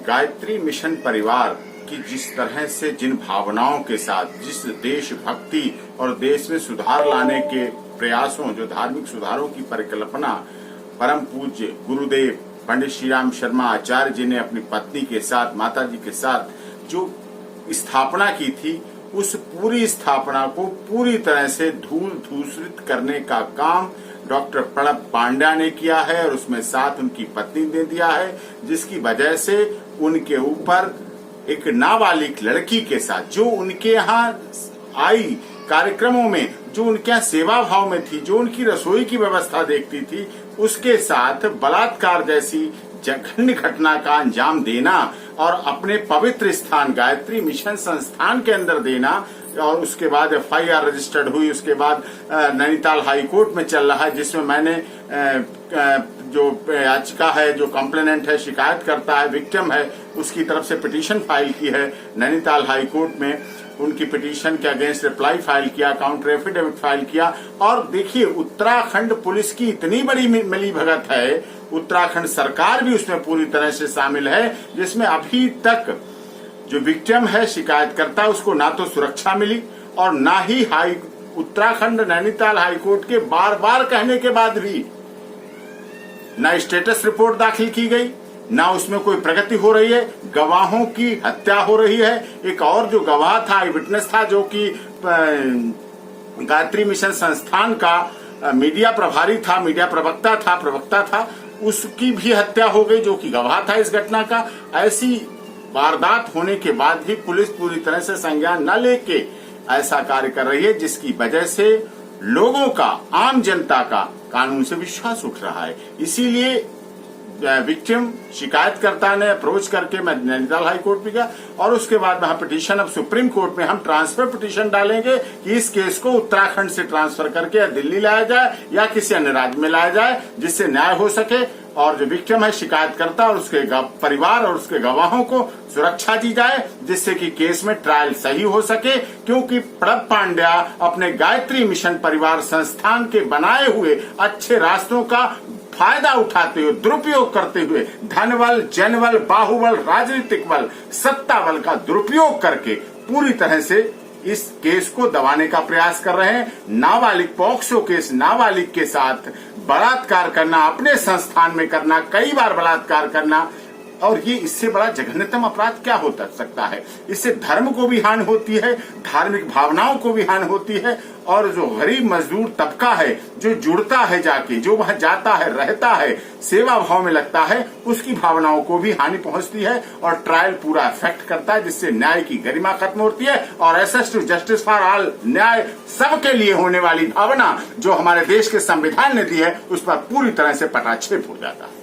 Gayatri mission परिवार की जिस तरह से जिन भावनाओं के साथ, जिस देशभक्ति और देश में सुधार लाने के प्रयासों, जो धार्मिक सुधारों की परिकल्पना परम पूज्य गुरुदेव पंडित श्री राम शर्मा आचार्य जी ने अपनी पत्नी के साथ, माता जी के साथ जो स्थापना की थी, उस पूरी स्थापना को पूरी तरह से धूल धूसरित करने का काम डॉक्टर प्रणब पांड्या ने किया है और उसमें साथ उनकी पत्नी ने दिया है, जिसकी वजह से उनके ऊपर एक नाबालिग लड़की के साथ, जो उनके यहाँ आई कार्यक्रमों में, जो उनके यहाँ सेवा भाव में थी, जो उनकी रसोई की व्यवस्था देखती थी, उसके साथ बलात्कार जैसी जघन्य घटना का अंजाम देना और अपने पवित्र स्थान गायत्री मिशन संस्थान के अंदर देना, और उसके बाद FIR रजिस्टर्ड हुई। उसके बाद नैनीताल हाई कोर्ट में चल रहा है, जिसमें मैंने जो याचिका है, जो कंप्लेनेंट है, शिकायत करता है, विक्टिम है, उसकी तरफ से पिटीशन फाइल की है नैनीताल हाई कोर्ट में। उनकी पिटीशन के अगेंस्ट रिप्लाई फाइल किया, काउंटर एफिडेविट फाइल किया। और देखिए, उत्तराखंड पुलिस की इतनी बड़ी मिली भगत है, उत्तराखंड सरकार भी उसमें पूरी तरह से शामिल है, जिसमें अभी तक जो विक्टिम है, शिकायतकर्ता, उसको ना तो सुरक्षा मिली और ना ही उत्तराखंड नैनीताल हाईकोर्ट के बार बार कहने के बाद भी ना स्टेटस रिपोर्ट दाखिल की गई, ना उसमें कोई प्रगति हो रही है। गवाहों की हत्या हो रही है। एक और जो गवाह था, आई विटनेस था, जो कि गायत्री मिशन संस्थान का मीडिया प्रभारी था, मीडिया प्रवक्ता था, उसकी भी हत्या हो गई, जो कि गवाह था इस घटना का। ऐसी वारदात होने के बाद भी पुलिस पूरी तरह से संज्ञान न लेके ऐसा कार्य कर रही है, जिसकी वजह से लोगों का, आम जनता का कानून से विश्वास उठ रहा है। इसीलिए विक्टिम शिकायतकर्ता ने अप्रोच करके मैं नैनीताल हाई कोर्ट में गया और उसके बाद वहां पिटीशन, अब सुप्रीम कोर्ट में हम ट्रांसफर पिटीशन डालेंगे कि इस केस को उत्तराखंड से ट्रांसफर करके या दिल्ली लाया जाए या किसी अन्य राज्य में लाया जाए, जिससे न्याय हो सके और जो विक्टिम है, शिकायतकर्ता और उसके परिवार और उसके गवाहों को सुरक्षा दी जाए, जिससे कि केस में ट्रायल सही हो सके। क्योंकि प्रणब पांड्या अपने गायत्री मिशन परिवार संस्थान के बनाए हुए अच्छे रास्तों का फायदा उठाते हुए, दुरुपयोग करते हुए, धनबल, जनबल, बाहुबल, राजनीतिक बल, सत्ता बल का दुरुपयोग करके पूरी तरह से इस केस को दबाने का प्रयास कर रहे हैं। नाबालिग पॉक्सो केस, नाबालिग के साथ बलात्कार करना, अपने संस्थान में करना, कई बार बलात्कार करना, और ये इससे बड़ा जघन्यतम अपराध क्या हो सकता है। इससे धर्म को भी हानि होती है, धार्मिक भावनाओं को भी हानि होती है, और जो गरीब मजदूर तबका है, जो जुड़ता है जाके, जो वहां जाता है, रहता है, सेवा भाव में लगता है, उसकी भावनाओं को भी हानि पहुंचती है और ट्रायल पूरा इफेक्ट करता है, जिससे न्याय की गरिमा खत्म होती है और access to justice for all, न्याय सबके लिए होने वाली भावना जो हमारे देश के संविधान ने दी है, उस पर पूरी तरह से पटाक्षेप हो जाता है।